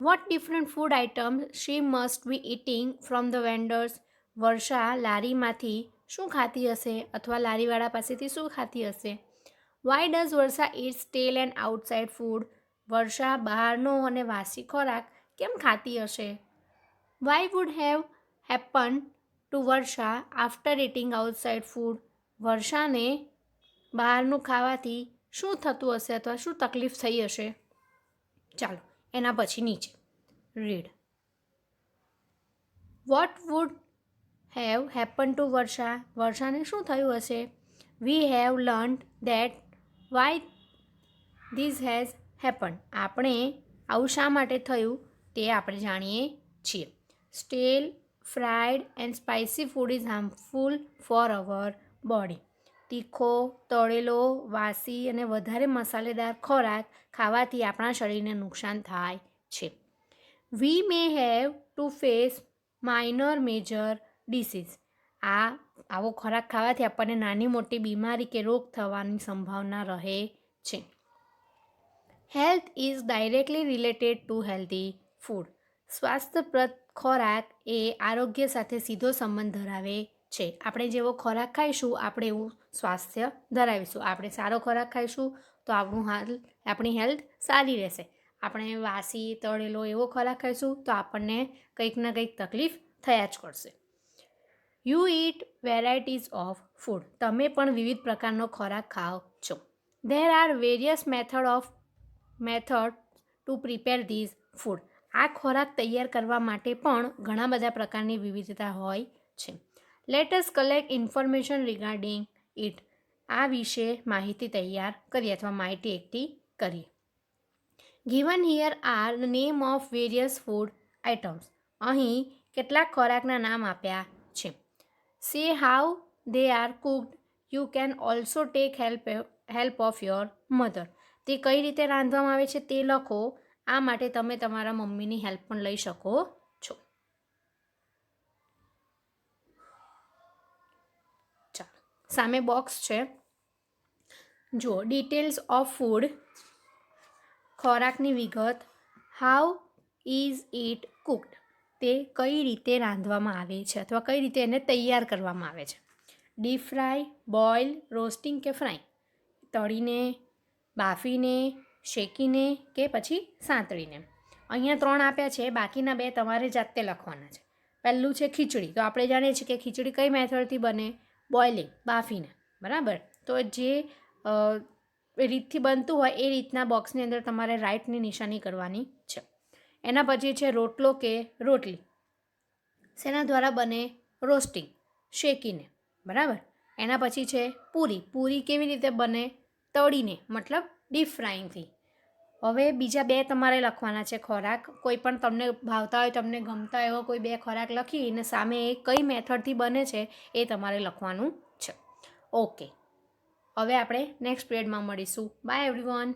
Vote different food items she must be eating from the vendors? Varsha લારીમાંથી શું ખાતી હશે અથવા લારીવાળા પાસેથી શું ખાતી હશે? Why does Varsha eat stale and outside food? Varsha બહારનો અને વાસી ખોરાક કેમ ખાતી હશે? Why would have happen to Varsha after eating outside food? વર્ષાને બહારનું ખાવાથી શું થતું હશે અથવા શું તકલીફ થઈ હશે? ચાલો એના પછી નીચે read. What would have happen to Varsha? વર્ષાને શું થયું હશે? We have learned that why this has happen. આપણે આવું શા માટે થયું તે આપણે જાણીએ છીએ. Stale, fried and spicy food is harmful for our body. તીખો, તળેલો, વાસી અને વધારે મસાલેદાર ખોરાક ખાવાથી આપણા શરીરને નુકસાન થાય છે. We may have to face minor major disease. આવો ખોરાક ખાવાથી આપણને નાની મોટી બીમારી કે રોગ થવાની સંભાવના રહે છે. Health is directly related to healthy food. સ્વાસ્થ્યપ્રદ ખોરાક એ આરોગ્ય સાથે સીધો સંબંધ ધરાવે છે. આપણે જેવો ખોરાક ખાઈશું આપણે એવું સ્વાસ્થ્ય ધરાવીશું. આપણે સારો ખોરાક ખાઈશું તો આપણી હેલ્થ સારી રહેશે. આપણે વાસી તળેલો એવો ખોરાક ખાઈશું તો આપણને કંઈક ના કંઈક તકલીફ થયા જ કરશે. You eat varieties of food. તમે પણ વિવિધ પ્રકારનો ખોરાક ખાઓ છો. There are various method to prepare these food. આ ખોરાક તૈયાર કરવા માટે પણ ઘણા બધા પ્રકારની વિવિધતા હોય છે. Let us collect information regarding it. આ વિશે માહિતી તૈયાર કરીએ અથવા માહિતી એકઠી કરીએ. Given here are the name of various food items. અહીં કેટલાક ખોરાકના નામ આપ્યા છે. સે how they are cooked. You can also tech help of your mother. તે કઈ રીતે રાંધવામાં આવે છે તે લખો. આ માટે તમે તમારા મમ્મીની હેલ્પ પણ લઈ શકો છો. ચાલો સામે બોક્સ છે. જુઓ ડિટેલ્સ ઓફ ફૂડ. ખોરાકની વિગત. How is it cooked. તે કઈ રીતે રાંધવામાં આવે છે અથવા કઈ રીતે એને તૈયાર કરવામાં આવે છે. ડીપ ફ્રાય, બોઇલ, રોસ્ટિંગ કે ફ્રાય. તળીને, બાફીને, શેકીને કે પછી સાંતળીને. અહીંયા 3 આપ્યા છે, બાકીના 2 તમારે જાતે લખવાના છે. પહેલું છે ખીચડી. તો આપણે જાણીએ છીએ કે ખીચડી કઈ મેથડથી બને? બોઇલિંગ, બાફીને. બરાબર. તો જે રીતથી બનતું હોય એ રીતના બોક્સની અંદર તમારે રાઈટની નિશાની કરવાની છે. એના પછી છે રોટલો કે રોટલી. શેના દ્વારા બને? રોસ્ટિંગ, શેકીને. બરાબર. એના પછી છે પૂરી. પૂરી કેવી રીતે બને? તળીને, મતલબ ડીપ ફ્રાઈંગથી. હવે બીજા 2 તમારે લખવાના છે ખોરાક. કોઈ પણ તમને ભાવતા હોય, તમને ગમતા એવો કોઈ 2 ખોરાક લખીને સામે એ કઈ મેથડથી બને છે એ તમારે લખવાનું છે. ઓકે, હવે આપણે નેક્સ્ટ પિરિયડમાં મળીશું. By everyone.